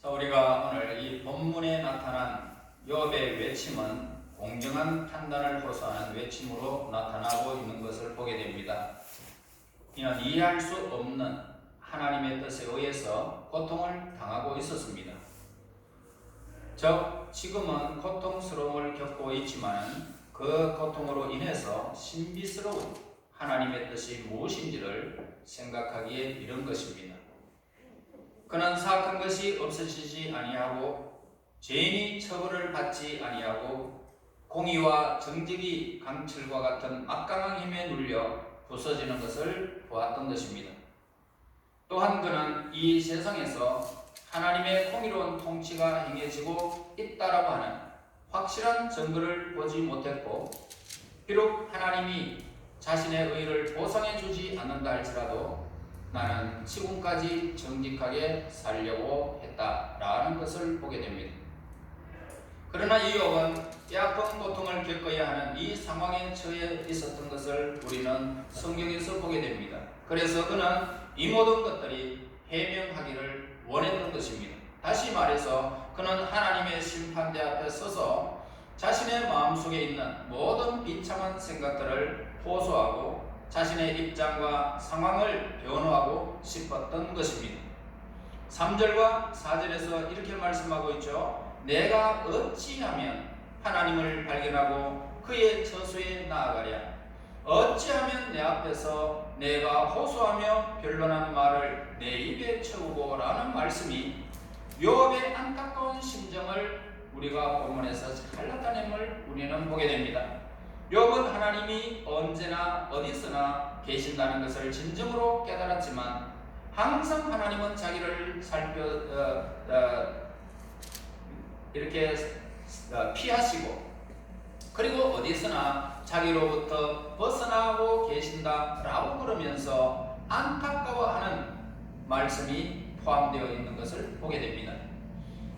자, 우리가 오늘 이 본문에 나타난 욥의 외침은 공정한 판단을 호소하는 외침으로 나타나고 있는 것을 보게 됩니다. 이는 이해할 수 없는 하나님의 뜻에 의해서 고통을 당하고 있었습니다. 즉, 지금은 고통스러움을 겪고 있지만 그 고통으로 인해서 신비스러운 하나님의 뜻이 무엇인지를 생각하기에 이른 것입니다. 그는 사악한 것이 없어지지 아니하고 죄인이 처벌을 받지 아니하고 공의와 정직이 강철과 같은 막강한 힘에 눌려 부서지는 것을 보았던 것입니다. 또한 그는 이 세상에서 하나님의 공의로운 통치가 행해지고 있다라고 하는 확실한 증거를 보지 못했고, 비록 하나님이 자신의 의를 보상해 주지 않는다 할지라도 나는 지금까지 정직하게 살려고 했다라는 것을 보게 됩니다. 그러나 이 욥은 뼈아픈 고통을 겪어야 하는 이 상황에 처해 있었던 것을 우리는 성경에서 보게 됩니다. 그래서 그는 이 모든 것들이 해명하기를 원했던 것입니다. 다시 말해서 그는 하나님의 심판대 앞에 서서 자신의 마음속에 있는 모든 비참한 생각들을 호소하고 자신의 입장과 상황을 변호하고 싶었던 것입니다. 3절과 4절에서 이렇게 말씀하고 있죠. 내가 어찌하면 하나님을 발견하고 그의 처소에 나아가랴. 어찌하면 내 앞에서 내가 호소하며 변론하는 말을 내 입에 채우고 라는 말씀이 욥의 안타까운 심정을 우리가 본문에서 잘 나타냄을 우리는 보게 됩니다. 욥은 하나님이 언제나 어디서나 계신다는 것을 진정으로 깨달았지만 항상 하나님은 자기를 이렇게 피하시고 그리고 어디서나 자기로부터 벗어나고 계신다라고 그러면서 안타까워하는 말씀이 포함되어 있는 것을 보게 됩니다.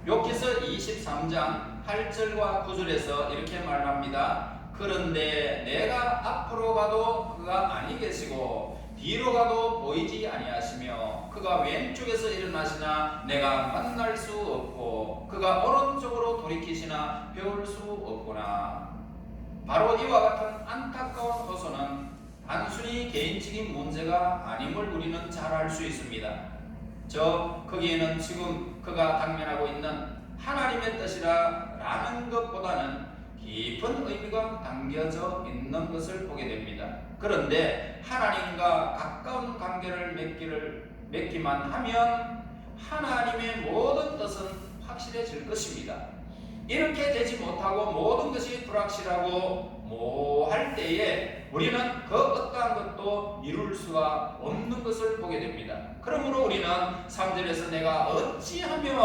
욥기서 23장 8절과 9절에서 이렇게 말합니다. 그런데 내가 앞으로 가도 그가 아니 계시고 뒤로 가도 보이지 아니하시며 그가 왼쪽에서 일어나시나 내가 만날 수 없고 그가 오른쪽으로 돌이키시나 배울 수 없구나. 바로 이와 같은 안타까운 호소는 단순히 개인적인 문제가 아님을 우리는 잘 알 수 있습니다. 거기에는 지금 그가 당면하고 있는 하나님의 뜻이라는 것보다는 깊은 의미가 담겨져 있는 것을 보게 됩니다. 그런데 하나님과 가까운 관계를 맺기만 하면 하나님의 모든 뜻은 확실해질 것입니다. 이렇게 되지 못하고 모든 것이 불확실하고 모호할 때에 우리는 그 어떠한 것도 이룰 수가 없는 것을 보게 됩니다. 그러므로 우리는 3절에서 내가 어찌하면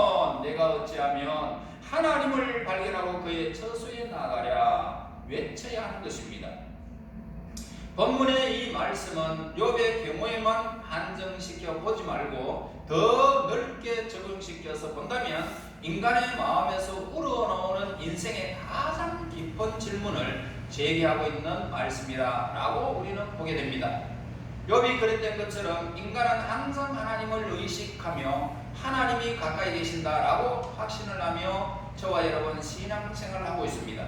하나님을 발견하고 그의 처소에 나가랴 외쳐야 하는 것입니다. 본문의 이 말씀은 욥의 경우에만 한정시켜 보지 말고 더 넓게 적용시켜서 본다면 인간의 마음에서 우러나오는 인생의 가장 깊은 질문을 제기하고 있는 말씀이라고 우리는 보게 됩니다. 욥이 그랬던 것처럼 인간은 항상 하나님을 의식하며 하나님이 가까이 계신다라고 확신을 하며 저와 여러분 신앙생활을 하고 있습니다.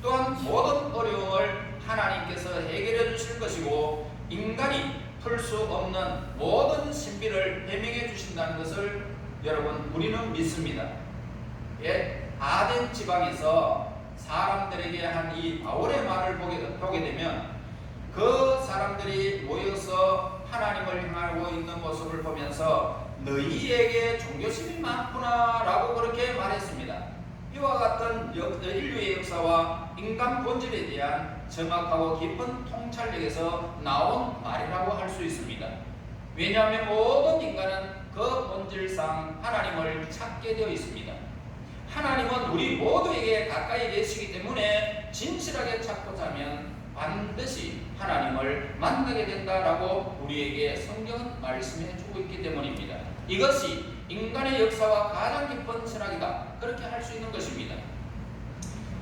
또한 모든 어려움을 하나님께서 해결해 주실 것이고 인간이 풀 수 없는 모든 신비를 해명해 주신다는 것을 여러분 우리는 믿습니다. 아덴 지방에서 사람들에게 한 이 바울의 말을 보게 되면 그 사람들이 모여서 하나님을 향하고 있는 모습을 보면서 너희에게 종교심이 많구나 라고 그렇게 말했습니다. 이와 같은 인류의 역사와 인간 본질에 대한 정확하고 깊은 통찰력에서 나온 말이라고 할 수 있습니다. 왜냐하면 모든 인간은 그 본질상 하나님을 찾게 되어 있습니다. 하나님은 우리 모두에게 가까이 계시기 때문에 진실하게 찾고자 하면 반드시 하나님을 만나게 된다라고 우리에게 성경은 말씀해 주고 있기 때문입니다. 이것이 인간의 역사와 가장 깊은 철학이다. 그렇게 할 수 있는 것입니다.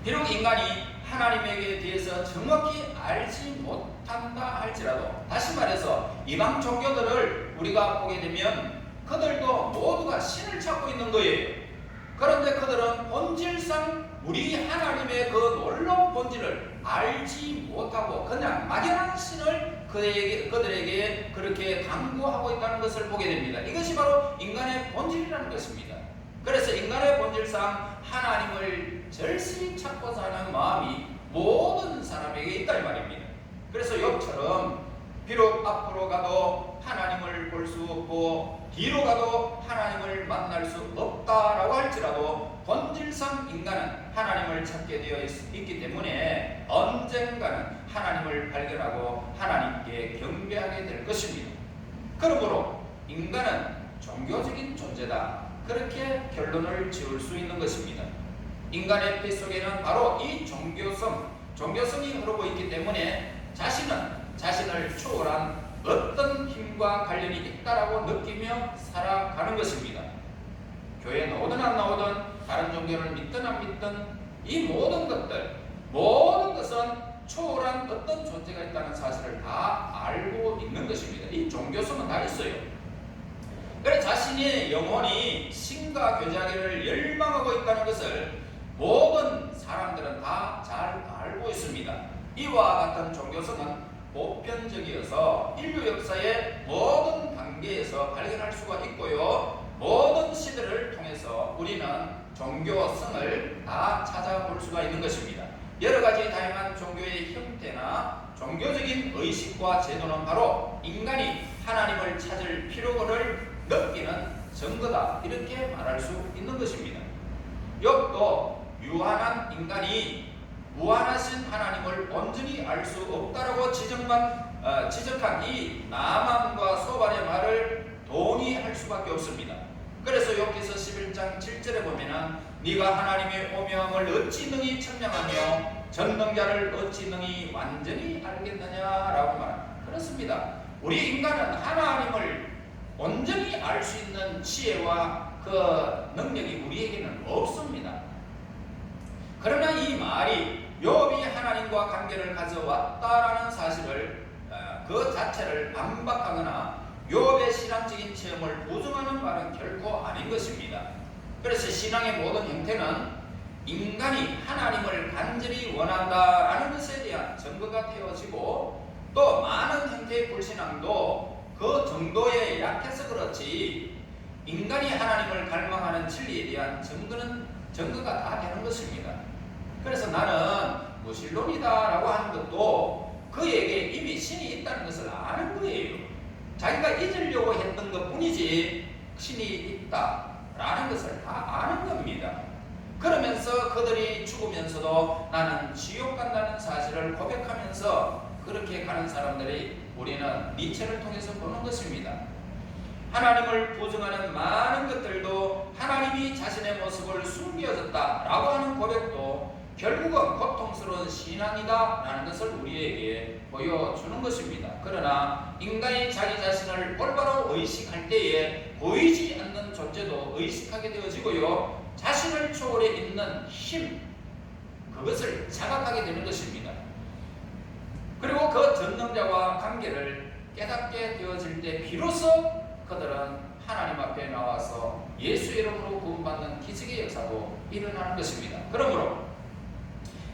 비록 인간이 하나님에게 대해서 정확히 알지 못한다 할지라도 다시 말해서 이방 종교들을 우리가 보게 되면 그들도 모두가 신을 찾고 있는 거예요. 그런데 그들은 본질상 우리 하나님의 그 놀라운 본질을 알지 못하고 그냥 막연한 신을 그들에게 그렇게 강구하고 있다는 것을 보게 됩니다. 이것이 바로 인간의 본질이라는 것입니다. 그래서 인간의 본질상 하나님을 절실히 찾고자 하는 마음이 모든 사람에게 있다 이 말입니다. 그래서 욥처럼 비록 앞으로 가도 하나님을 볼 수 없고 뒤로 가도 하나님을 만날 수 없다라고 할지라도 본질상 인간은 하나님을 찾게 되어 있기 때문에 언젠가는 하나님을 발견하고 하나님께 경배하게 될 것입니다. 그러므로 인간은 종교적인 존재다, 그렇게 결론을 지을 수 있는 것입니다. 인간의 피 속에는 바로 이 종교성이 흐르고 있기 때문에 자신을 초월한 어떤 힘과 관련이 있다라고 느끼며 살아가는 것입니다. 교회에 나오든 안 나오든 다른 종교를 믿든 안 믿든 이 모든 것은 초월한 어떤 존재가 있다는 사실을 다 알고 있는 것입니다. 이 종교성은 다 있어요. 그래서 자신의 영혼이 신과 교제하기를 열망하고 있다는 것을 모든 사람들은 다 잘 알고 있습니다. 이와 같은 종교성은 보편적이어서 인류 역사의 모든 단계에서 발견할 수가 있고요. 모든 시대를 통해서 우리는 종교성을 다 찾아볼 수가 있는 것입니다. 여러 가지 다양한 종교의 형태나 종교적인 의식과 제도는 바로 인간이 하나님을 찾을 필요를 느끼는 증거다, 이렇게 말할 수 있는 것입니다. 욥도 유한한 인간이 무한하신 하나님을 온전히 알 수 없다라고 지적한 이 나만과 소발의 말을 동의할 수밖에 없습니다. 그래서 욥기서 11장 7절에 보면은 네가 하나님의 오명을 어찌 능히 청량하며 전능자를 어찌 능히 완전히 알겠느냐라고 말합니다. 그렇습니다. 우리 인간은 하나님을 온전히 알 수 있는 지혜와 그 능력이 우리에게는 없습니다. 그러나 이 말이 욥이 하나님과 관계를 가져왔다라는 사실을 그 자체를 반박하거나 욥의 신앙적인 체험을 부정하는 말은 결코 아닌 것입니다. 그래서 신앙의 모든 형태는 인간이 하나님을 간절히 원한다라는 것에 대한 증거가 되어지고, 또 많은 형태의 불신앙도 그 정도에 약해서 그렇지 인간이 하나님을 갈망하는 진리에 대한 증거가 다 되는 것입니다. 그래서 나는 무신론이다라고 하는 것도 그에게 이미 신이 있다는 것을 아는 거예요. 자기가 잊으려고 했던 것 뿐이지 신이 있다라는 것을 다 아는 겁니다. 그러면서 그들이 죽으면서도 나는 지옥 간다는 사실을 고백하면서 그렇게 가는 사람들이 우리는 니체를 통해서 보는 것입니다. 하나님을 부정하는 많은 것들도 하나님이 자신의 모습을 숨겨졌다라고 하는 고백도 결국은 고통스러운 신앙이다 라는 것을 우리에게 보여주는 것입니다. 그러나 인간이 자기 자신을 올바로 의식할 때에 보이지 않는 존재도 의식하게 되어지고요, 자신을 초월해 있는 힘, 그것을 자각하게 되는 것입니다. 그리고 그 전능자와 관계를 깨닫게 되어질 때 비로소 그들은 하나님 앞에 나와서 예수의 이름으로 구원받는 기적의 역사도 일어나는 것입니다. 그러므로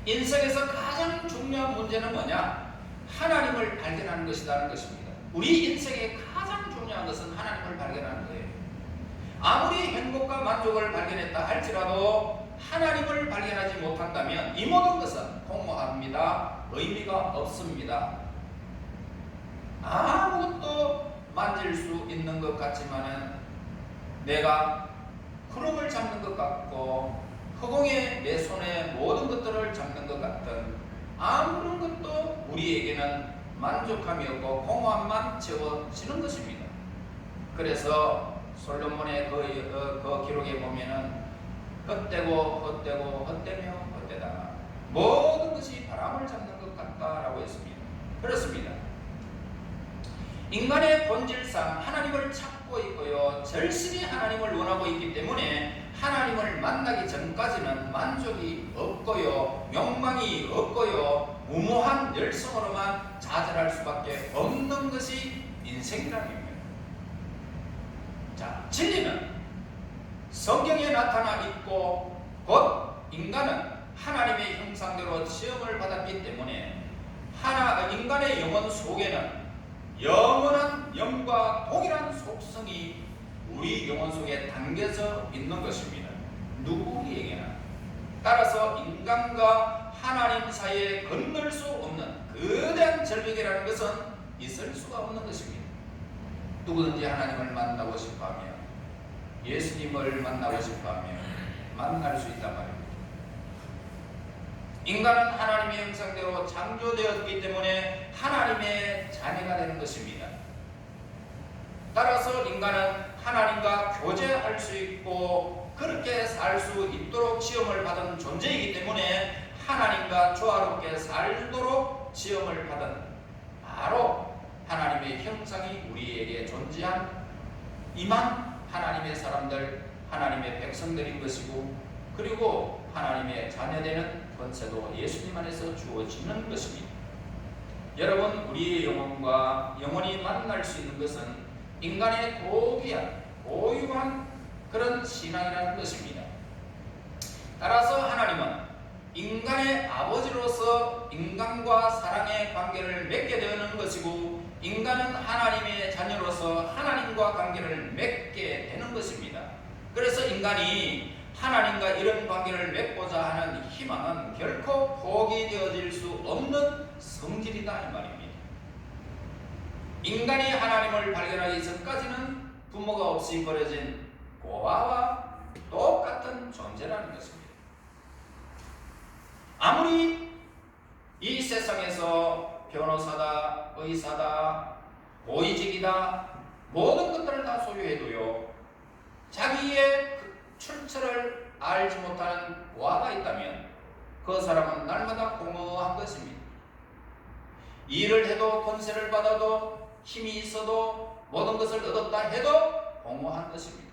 인생에서 가장 중요한 문제는 뭐냐? 하나님을 발견하는 것이라는 것입니다. 우리 인생의 가장 중요한 것은 하나님을 발견하는 거예요. 아무리 행복과 만족을 발견했다 할지라도 하나님을 발견하지 못한다면 이 모든 것은 공허합니다. 의미가 없습니다. 아무것도 만질 수 있는 것 같지만은 내가 구름을 잡는 것 같고 허공에 내 손에 모든 것들을 잡는 것 같은 아무런 것도 우리에게는 만족함이 없고 공허함만 채워지는 것입니다. 그래서 솔로몬의 그 기록에 보면은 헛되고 헛되며 헛되다, 모든 것이 바람을 잡는 것 같다라고 했습니다. 그렇습니다. 인간의 본질상 하나님을 찾고 있고요, 절실히 하나님을 원하고 있기 때문에 하나님을 만나기 전까지는 만족이 없고요, 욕망이 없고요, 무모한 열성으로만 좌절할 수밖에 없는 것이 인생이라는 겁니다. 자, 진리는 성경에 나타나 있고 곧 인간은 하나님의 형상대로 지음을 받았기 때문에 인간의 영혼 속에는 영원한 영과 동일한 속성이 우리 영혼 속에 담겨져 있는 것입니다. 누구에게나. 따라서 인간과 하나님 사이에 건널 수 없는 거대한 절벽이라는 것은 있을 수가 없는 것입니다. 누구든지 하나님을 만나고 싶어하며 예수님을 만나고 싶어하며 만날 수 있단 말입니다. 인간은 하나님의 형상대로 창조되었기 때문에 하나님의 자녀가 되는 것입니다. 따라서 인간은 하나님과 교제할 수 있고 그렇게 살 수 있도록 지음을 받은 존재이기 때문에 하나님과 조화롭게 살도록 지음을 받은 바로 하나님의 형상이 우리에게 존재한 이만 하나님의 사람들, 하나님의 백성들인 것이고 그리고 하나님의 자녀되는 권세도 예수님 안에서 주어지는 것입니다. 여러분, 우리의 영혼과 영혼이 만날 수 있는 것은 인간의 고유한 그런 신앙이라는 것입니다. 따라서 하나님은 인간의 아버지로서 인간과 사랑의 관계를 맺게 되는 것이고 인간은 하나님의 자녀로서 하나님과 관계를 맺게 되는 것입니다. 그래서 인간이 하나님과 이런 관계를 맺고자 하는 희망은 결코 포기되어질 수 없는 성질이다 이 말입니다. 인간이 하나님을 발견하기 전까지는 부모가 없이 버려진 고아와 똑같은 존재라는 것입니다. 아무리 이 세상에서 변호사다, 의사다, 고위직이다 모든 것들을 다 소유해도요 자기의 출처를 알지 못하는 고아가 있다면 그 사람은 날마다 공허한 것입니다. 일을 해도 권세를 받아도 힘이 있어도 모든 것을 얻었다 해도 공허한 것입니다.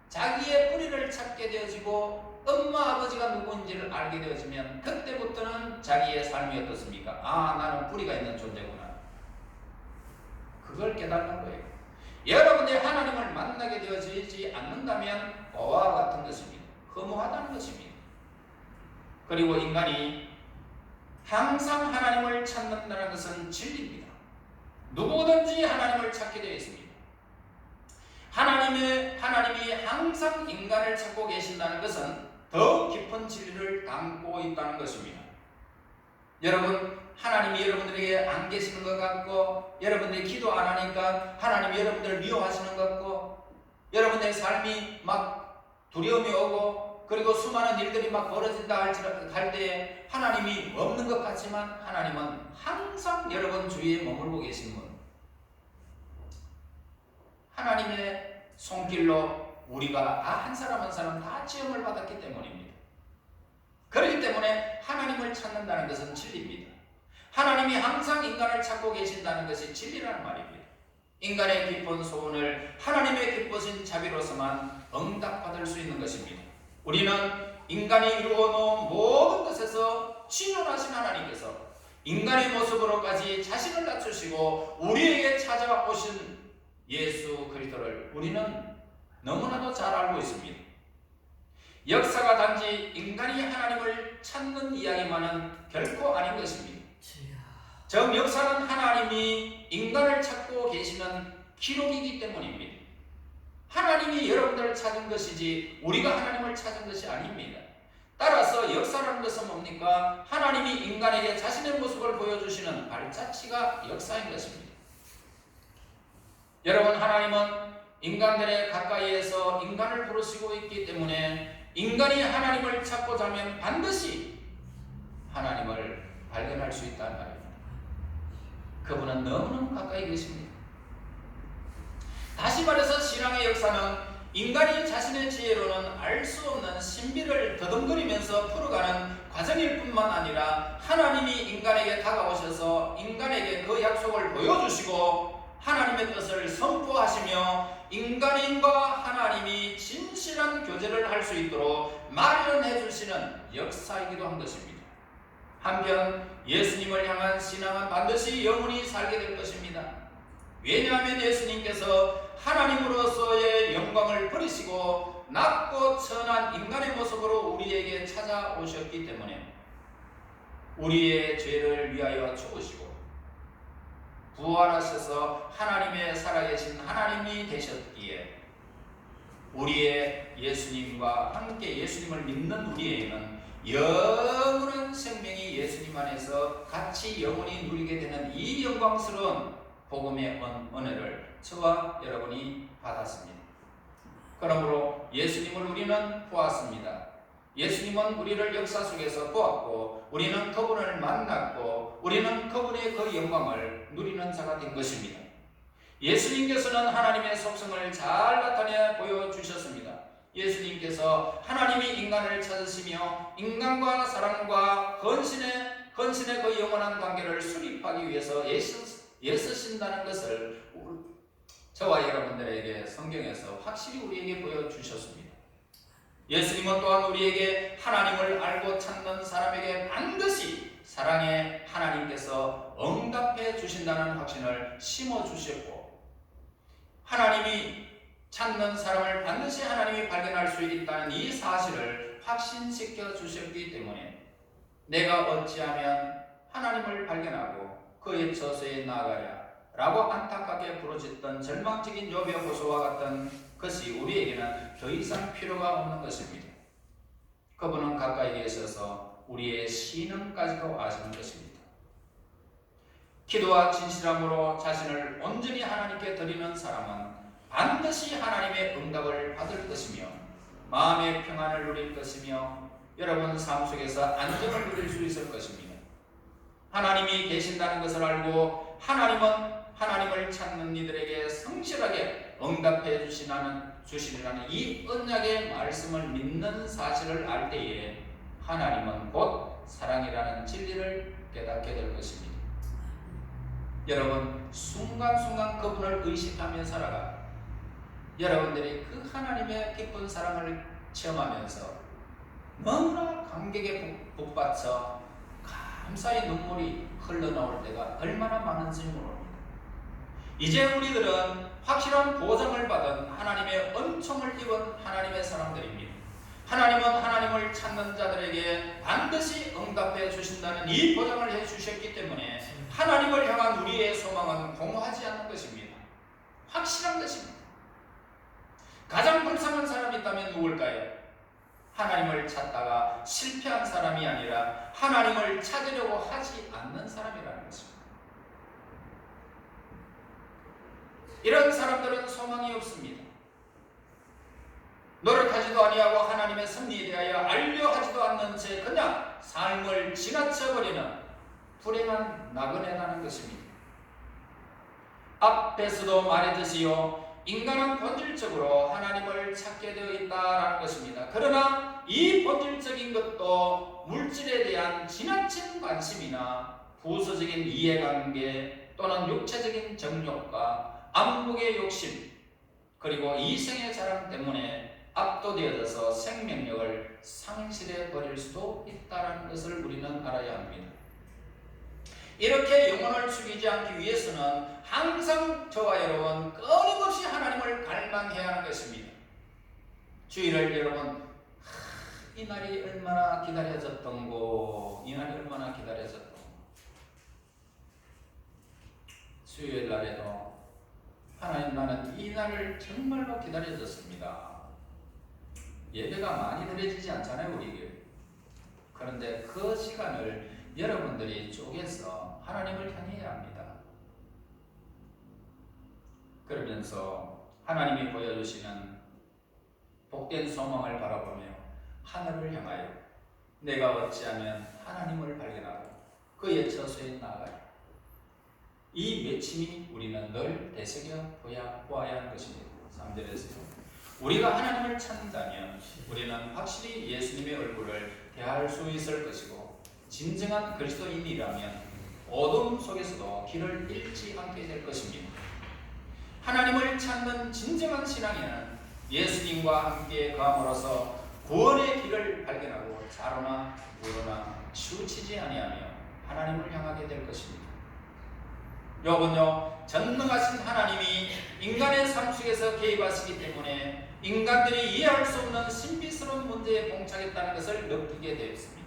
자기의 뿌리를 찾게 되어지고 엄마 아버지가 누구인지를 알게 되어지면 그때부터는 자기의 삶이 어떻습니까? 아, 나는 뿌리가 있는 존재구나. 그걸 깨닫는 거예요. 여러분이 하나님을 만나게 되어지지 않는다면 고아와 같은 것입니다. 허무하다는 것입니다. 그리고 인간이 항상 하나님을 찾는다는 것은 진리입니다. 누구든지 하나님을 찾게 되어 있습니다. 하나님이 항상 인간을 찾고 계신다는 것은 더 깊은 진리를 담고 있다는 것입니다. 여러분, 하나님이 여러분들에게 안 계시는 것 같고 여러분들이 기도 안 하니까 하나님이 여러분들을 미워하시는 것 같고 여러분의 삶이 막 두려움이 오고 그리고 수많은 일들이 막 벌어진다 할 때에 하나님이 없는 것 같지만 하나님은 항상 여러분 주위에 머물고 계신 분. 하나님의 손길로 우리가 한 사람 한 사람 다 지음을 받았기 때문입니다. 그렇기 때문에 하나님을 찾는다는 것은 진리입니다. 하나님이 항상 인간을 찾고 계신다는 것이 진리라는 말입니다. 인간의 깊은 소원을 하나님의 기쁘신 자비로서만 응답받을 수 있는 것입니다. 우리는 인간이 이루어 놓은 모든 것에서 신원하신 하나님께서 인간의 모습으로까지 자신을 낮추시고 우리에게 찾아오신 예수 그리스도를 우리는 너무나도 잘 알고 있습니다. 역사가 단지 인간이 하나님을 찾는 이야기만은 결코 아닌 것입니다. 즉 역사는 하나님이 인간을 찾고 계시는 기록이기 때문입니다. 하나님이 여러분들을 찾은 것이지 우리가 하나님을 찾은 것이 아닙니다. 따라서 역사라는 것은 뭡니까? 하나님이 인간에게 자신의 모습을 보여주시는 발자취가 역사인 것입니다. 여러분, 하나님은 인간들의 가까이에서 인간을 부르시고 있기 때문에 인간이 하나님을 찾고자 하면 반드시 하나님을 발견할 수 있다는 말입니다. 그분은 너무너무 가까이 계십니다. 다시 말해서 신앙의 역사는 인간이 자신의 지혜로는 알 수 없는 신비를 더듬거리면서 풀어가는 과정일 뿐만 아니라 하나님이 인간에게 다가오셔서 인간에게 그 약속을 보여주시고 하나님의 뜻을 선포하시며 인간인과 하나님이 진실한 교제를 할 수 있도록 마련해 주시는 역사이기도 한 것입니다. 한편 예수님을 향한 신앙은 반드시 영원히 살게 될 것입니다. 왜냐하면 예수님께서 하나님으로서의 영광을 버리시고 낮고 천한 인간의 모습으로 우리에게 찾아오셨기 때문에 우리의 죄를 위하여 죽으시고 부활하셔서 하나님의 살아계신 하나님이 되셨기에 우리의 예수님과 함께 예수님을 믿는 우리에게는 영원한 생명이 예수님 안에서 같이 영원히 누리게 되는 이 영광스러운 복음의 은혜를 저와 여러분이 받았습니다. 그러므로 예수님을 우리는 보았습니다. 예수님은 우리를 역사 속에서 보았고 우리는 그분을 만났고 우리는 그분의 그 영광을 누리는 자가 된 것입니다. 예수님께서는 하나님의 속성을 잘 나타내 보여주셨습니다. 예수님께서 하나님이 인간을 찾으시며 인간과 사랑과 헌신의 그 영원한 관계를 수립하기 위해서 애쓰신다는 것을 저와 여러분들에게 성경에서 확실히 우리에게 보여주셨습니다. 예수님은 또한 우리에게 하나님을 알고 찾는 사람에게 반드시 사랑의 하나님께서 응답해 주신다는 확신을 심어주셨고 하나님이 찾는 사람을 반드시 하나님이 발견할 수 있다는 이 사실을 확신시켜 주셨기 때문에 내가 어찌하면 하나님을 발견하고 그의 처소에 나아가랴 라고 안타깝게 부르짖던 절망적인 욥의 호소와 같은 것이 우리에게는 더 이상 필요가 없는 것입니다. 그분은 가까이 계셔서 우리의 신음까지도 아시는 것입니다. 기도와 진실함으로 자신을 온전히 하나님께 드리는 사람은 반드시 하나님의 응답을 받을 것이며 마음의 평안을 누릴 것이며 여러분 삶 속에서 안정을 누릴 수 있을 것입니다. 하나님이 계신다는 것을 알고 하나님을 찾는 이들에게 성실하게 응답해 주시리라는 이 언약의 말씀을 믿는 사실을 알 때에 하나님은 곧 사랑이라는 진리를 깨닫게 될 것입니다. 여러분 순간순간 그분을 의식하며 살아가 여러분들이 그 하나님의 깊은 사랑을 체험하면서 너무나 감격에 북받쳐 감사의 눈물이 흘러나올 때가 얼마나 많은지 모릅니다. 이제 우리들은 확실한 보장을 받은 하나님의 은총을 입은 하나님의 사람들입니다. 하나님은 하나님을 찾는 자들에게 반드시 응답해 주신다는 이 보장을 해 주셨기 때문에 하나님을 향한 우리의 소망은 공허하지 않는 것입니다. 확실한 것입니다. 가장 불쌍한 사람이 있다면 누굴까요? 하나님을 찾다가 실패한 사람이 아니라 하나님을 찾으려고 하지 않는 사람이라는 것입니다. 이런 사람들은 소망이 없습니다. 노력하지도 아니하고 하나님의 섭리에 대하여 알려하지도 않는 채 그냥 삶을 지나쳐버리는 불행한 나그네라는 것입니다. 앞에서도 말했듯이요, 인간은 본질적으로 하나님을 찾게 되어 있다라는 것입니다. 그러나 이 본질적인 것도 물질에 대한 지나친 관심이나 부수적인 이해관계 또는 육체적인 정욕과 안목의 욕심 그리고 이생의 자랑 때문에 압도되어져서 생명력을 상실해 버릴 수도 있다는 것을 우리는 알아야 합니다. 이렇게 영혼을 죽이지 않기 위해서는 항상 저와 여러분 끊임없이 하나님을 갈망해야 하는 것입니다. 주일을 여러분 이 날이 얼마나 기다려졌던고, 이 날이 얼마나 기다려졌던고. 수요일 날에도 하나님 나는 이 날을 정말로 기다려졌습니다. 예배가 많이 드려지지 않잖아요 우리. 그런데 그 시간을 여러분들이 쪼개서 하나님을 향해야 합니다. 그러면서 하나님이 보여주시는 복된 소망을 바라보며 하늘을 향하여 내가 어찌하면 하나님을 발견하고 그의 처소에 나아가리. 이 외침이 우리는 늘 되새겨 보아야 하는 것입니다. 3절에서 우리가 하나님을 찾는다면 우리는 확실히 예수님의 얼굴을 대할 수 있을 것이고 진정한 그리스도인이라면 어둠 속에서도 길을 잃지 않게 될 것입니다. 하나님을 찾는 진정한 신앙에는 예수님과 함께 가함으로써 구원의 길을 발견하고 자로나 무로나 치우치지 아니하며 하나님을 향하게 될 것입니다. 욥은요, 전능하신 하나님이 인간의 삶 속에서 개입하시기 때문에 인간들이 이해할 수 없는 신비스러운 문제에 봉착했다는 것을 느끼게 되었습니다.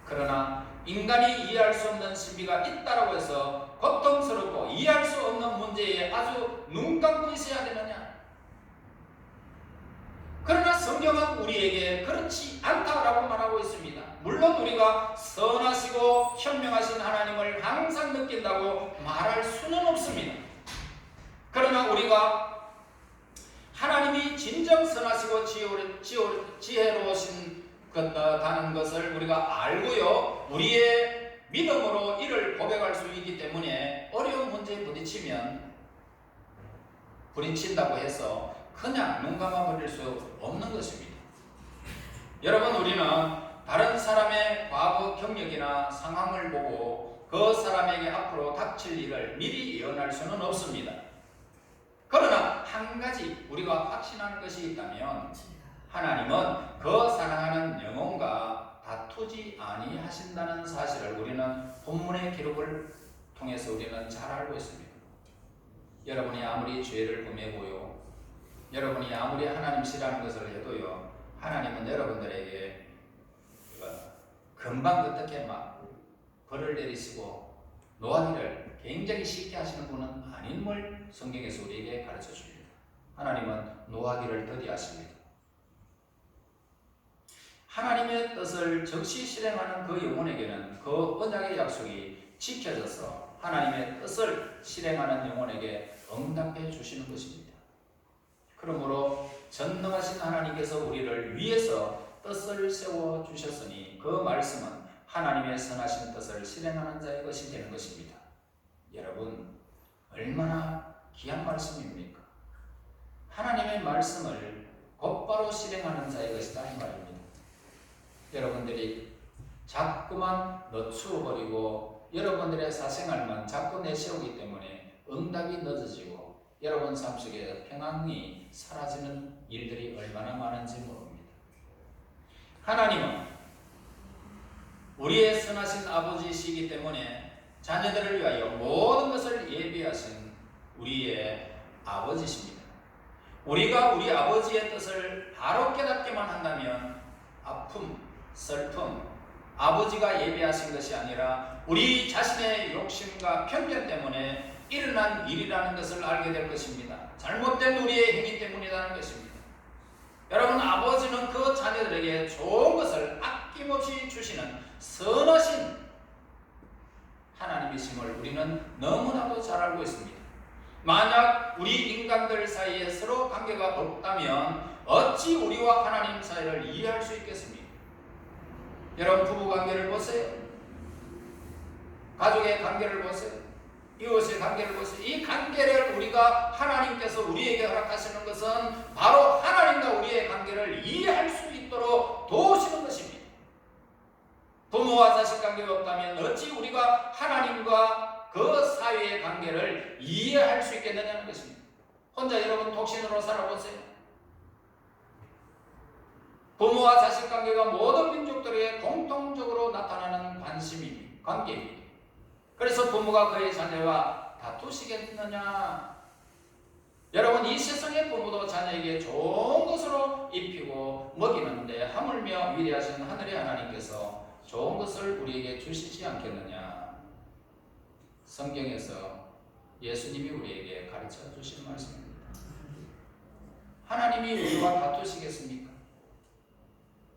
그러나 인간이 이해할 수 없는 신비가 있다고 해서 고통스럽고 이해할 수 없는 문제에 아주 눈 감고 있어야 되느냐? 그러나 성경은 우리에게 그렇지 않다라고 말하고 있습니다. 물론 우리가 선하시고 현명하신 하나님을 항상 느낀다고 말할 수는 없습니다. 그러나 우리가 하나님이 진정 선하시고 지혜로우신 다는 것을 우리가 알고요, 우리의 믿음으로 이를 고백할 수 있기 때문에 어려운 문제에 부딪힌다고 해서 그냥 눈 감아버릴 수 없는 것입니다. 여러분, 우리는 다른 사람의 과거 경력이나 상황을 보고 그 사람에게 앞으로 닥칠 일을 미리 예언할 수는 없습니다. 그러나 한 가지 우리가 확신하는 것이 있다면 하나님은 그 사랑하는 영혼과 다투지 아니하신다는 사실을 우리는 본문의 기록을 통해서 우리는 잘 알고 있습니다. 여러분이 아무리 죄를 범하고요, 여러분이 아무리 하나님 싫어하는 것을 해도요, 하나님은 여러분들에게 금방 어떻게 막 벌을 내리시고 노하기를 굉장히 쉽게 하시는 분은 아님을 성경에서 우리에게 가르쳐 줍니다. 하나님은 노하기를 더디하십니다. 하나님의 뜻을 즉시 실행하는 그 영혼에게는 그 언약의 약속이 지켜져서 하나님의 뜻을 실행하는 영혼에게 응답해 주시는 것입니다. 그러므로 전능하신 하나님께서 우리를 위해서 뜻을 세워 주셨으니 그 말씀은 하나님의 선하신 뜻을 실행하는 자의 것이 되는 것입니다. 여러분, 얼마나 귀한 말씀입니까? 하나님의 말씀을 곧바로 실행하는 자의 것이다 이 말입니다. 여러분들이 자꾸만 늦추어버리고 여러분들의 사생활만 자꾸 내세우기 때문에 응답이 늦어지고 여러분 삶 속에 평안이 사라지는 일들이 얼마나 많은지 모릅니다. 하나님은 우리의 선하신 아버지이시기 때문에 자녀들을 위하여 모든 것을 예비하신 우리의 아버지십니다. 우리가 우리 아버지의 뜻을 바로 깨닫기만 한다면 아픔, 슬픔, 아버지가 예비하신 것이 아니라 우리 자신의 욕심과 편견 때문에 일어난 일이라는 것을 알게 될 것입니다. 잘못된 우리의 행위 때문이라는 것입니다. 여러분, 아버지는 그 자녀들에게 좋은 것을 아낌없이 주시는 선하신 하나님이심을 우리는 너무나도 잘 알고 있습니다. 만약 우리 인간들 사이에 서로 관계가 없다면 어찌 우리와 하나님 사이를 이해할 수 있겠습니까? 여러분, 부부 관계를 보세요. 가족의 관계를 보세요. 이웃의 관계를 보세요. 이 관계를 우리가 하나님께서 우리에게 허락하시는 것은 바로 하나님과 우리의 관계를 이해할 수 있도록 도우시는 것입니다. 부모와 자식 관계가 없다면 어찌 우리가 하나님과 그 사이의 관계를 이해할 수 있겠느냐는 것입니다. 혼자 여러분 독신으로 살아보세요. 부모와 자식 관계가 모든 민족들에게 공통적으로 나타나는 관계입니다. 그래서 부모가 그의 자녀와 다투시겠느냐? 여러분, 이 세상의 부모도 자녀에게 좋은 것으로 입히고 먹이는데 하물며 위대하신 하늘의 하나님께서 좋은 것을 우리에게 주시지 않겠느냐? 성경에서 예수님이 우리에게 가르쳐 주신 말씀입니다. 하나님이 우리와 다투시겠습니까?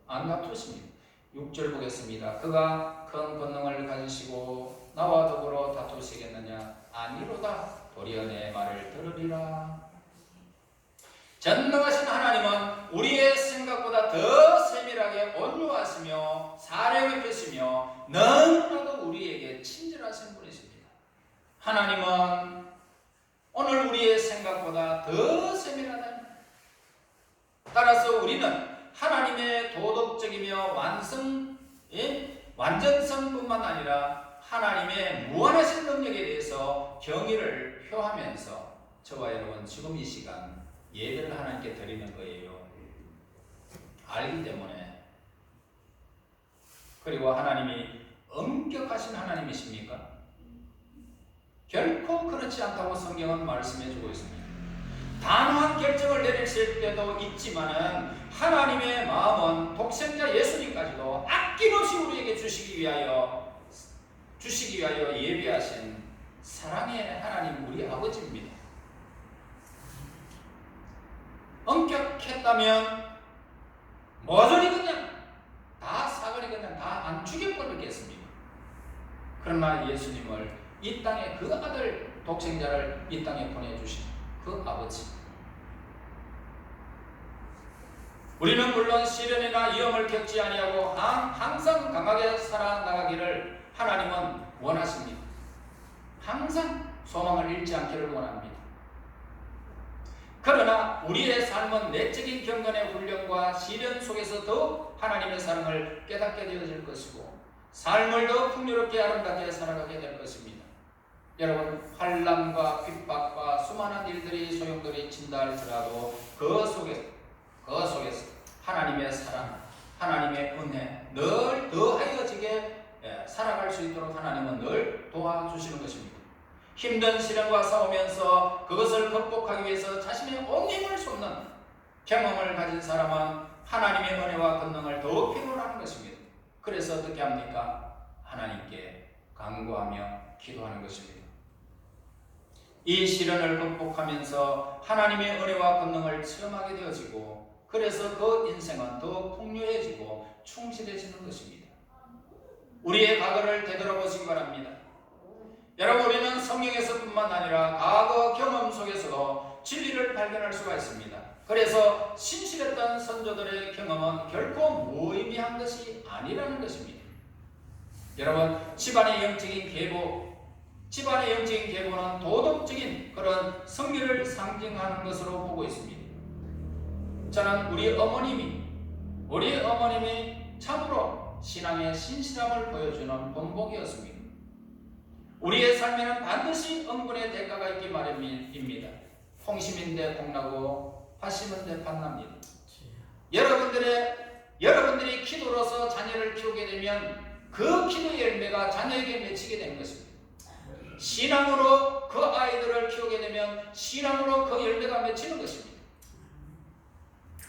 안 다투십니다. 6절 보겠습니다. 그가 큰 권능을 가지시고 나와 더불어 다투시겠느냐? 아니로다. 도리어 내 말을 들으리라. 전능하신 하나님은 우리의 생각보다 더 세밀하게 온유하시며 사랑을 베푸시며 너무나도 우리에게 친절하신 분이십니다. 하나님은 오늘 우리의 생각보다 더 세밀하다. 따라서 우리는 하나님의 도덕적이며 완전성뿐만 아니라 하나님의 무한하신 능력에 대해서 경의를 표하면서 저와 여러분 지금 이 시간 예배를 하나님께 드리는 거예요. 알기 때문에. 그리고 하나님이 엄격하신 하나님이십니까? 결코 그렇지 않다고 성경은 말씀해 주고 있습니다. 단호한 결정을 내리실 때도 있지만은 하나님의 마음은 독생자 예수님까지도 아낌없이 우리에게 주시기 위하여 예비하신 사랑의 하나님 우리 아버지입니다. 엄격했다면 모조리 그냥 다 사거리 그냥 다 안 죽여버리겠습니다. 그러나 예수님을 이 땅에 그 아들 독생자를 이 땅에 보내주신 그 아버지, 우리는 물론 시련이나 위험을 겪지 아니하고 항상 강하게 살아나가기를 하나님은 원하십니다. 항상 소망을 잃지 않기를 원합니다. 그러나 우리의 삶은 내적인 경건의 훈련과 시련 속에서 더 하나님의 사랑을 깨닫게 되어질 것이고 삶을 더 풍요롭게 아름답게 살아가게 될 것입니다. 여러분, 환난과 핍박과 수많은 일들이 소용돌이친다 할지라도 그 속에서 하나님의 사랑, 하나님의 은혜 늘 더하여지게 살아갈 수 있도록 하나님은 늘 도와주시는 것입니다. 힘든 시련과 싸우면서 그것을 극복하기 위해서 자신의 온 힘을 쏟는 경험을 가진 사람은 하나님의 은혜와 권능을 더욱 필요로 하는 것입니다. 그래서 어떻게 합니까? 하나님께 간구하며 기도하는 것입니다. 이 시련을 극복하면서 하나님의 은혜와 권능을 체험하게 되어지고 그래서 그 인생은 더 풍요해지고 충실해지는 것입니다. 우리의 과거를 되돌아보시기 바랍니다. 여러분, 우리는 성경에서뿐만 아니라 과거 경험 속에서도 진리를 발견할 수가 있습니다. 그래서 신실했던 선조들의 경험은 결코 무의미한 것이 아니라는 것입니다. 여러분, 집안의 영적인 계보는 도덕적인 그런 성리를 상징하는 것으로 보고 있습니다. 저는 우리 어머님이 참으로 신앙의 신실함을 보여주는 본보기였습니다. 우리의 삶에는 반드시 응분의 대가가 있기 마련입니다. 홍심인데 콩나고 팥심인데 팥납니다. 여러분들이 기도로서 자녀를 키우게 되면 그 기도의 열매가 자녀에게 맺히게 되는 것입니다. 신앙으로 그 아이들을 키우게 되면 신앙으로 그 열매가 맺히는 것입니다.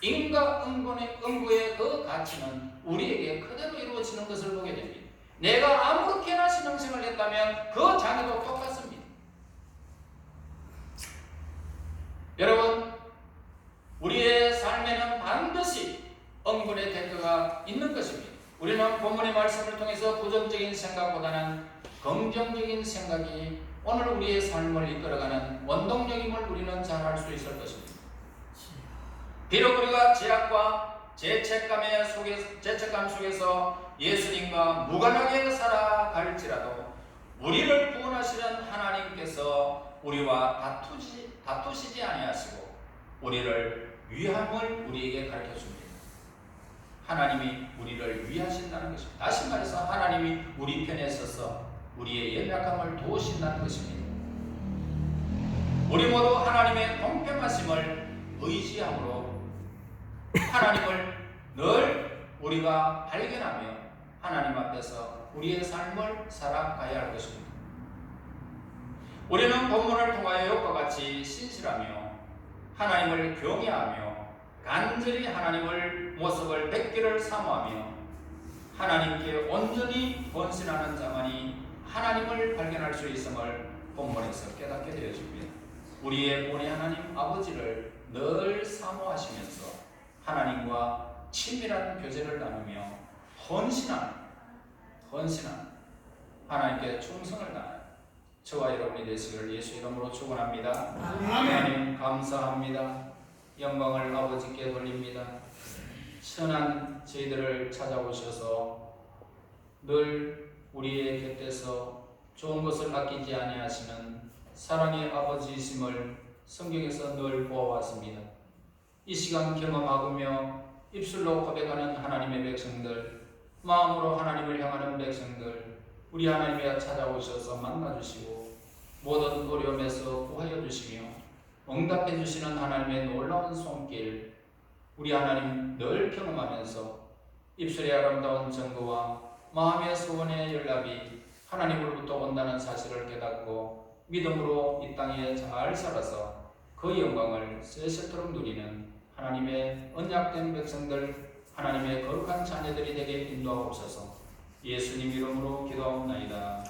인과 응구의 그 가치는 우리에게 그대로 이루어지는 것을 보게 됩니다. 내가 아무렇게나 신앙생활을 했다면 그 자녀도 똑같습니다. 여러분, 우리의 삶에는 반드시 응분의 대가가 있는 것입니다. 우리는 본문의 말씀을 통해서 부정적인 생각보다는 긍정적인 생각이 오늘 우리의 삶을 이끌어가는 원동력임을 우리는 잘 알 수 있을 것입니다. 비록 우리가 제약과 죄책감 속에서 예수님과 무관하게 살아갈지라도 우리를 구원하시는 하나님께서 우리와 다투시지 아니하시고 우리를 위함을 우리에게 가르쳐줍니다. 하나님이 우리를 위하신다는 것입니다. 다시 말해서 하나님이 우리 편에 서서 우리의 연약함을 도우신다는 것입니다. 우리 모두 하나님의 공평하심을 의지함으로 하나님을 늘 우리가 발견하며 하나님 앞에서 우리의 삶을 살아가야 할 것입니다. 우리는 본문을 통하여 욥과 같이 신실하며 하나님을 경외하며 간절히 하나님을 모습을 뵙기를 사모하며 하나님께 온전히 헌신하는 자만이 하나님을 발견할 수 있음을 본문에서 깨닫게 되어집니다. 우리의 본의 하나님 아버지를 늘 사모하시면서 하나님과 친밀한 교제를 나누며 헌신한 하나님께 충성을 다하는 저와 여러분이 되시기를 예수 이름으로 축원합니다. 하나님 감사합니다. 영광을 아버지께 돌립니다. 선한 저희들을 찾아오셔서 늘 우리의 곁에서 좋은 것을 아끼지 아니하시는 사랑의 아버지이심을 성경에서 늘 보아왔습니다. 이 시간 경험하며 입술로 고백하는 하나님의 백성들, 마음으로 하나님을 향하는 백성들, 우리 하나님이 찾아오셔서 만나주시고 모든 어려움에서 구하여 주시며 응답해 주시는 하나님의 놀라운 손길, 우리 하나님 늘 경험하면서 입술의 아름다운 증거와 마음의 소원의 연락이 하나님으로부터 온다는 사실을 깨닫고 믿음으로 이 땅에 잘 살아서 그 영광을 세세토록 누리는 하나님의 언약된 백성들, 하나님의 거룩한 자녀들이 되게 인도하옵소서. 예수님 이름으로 기도하옵나이다.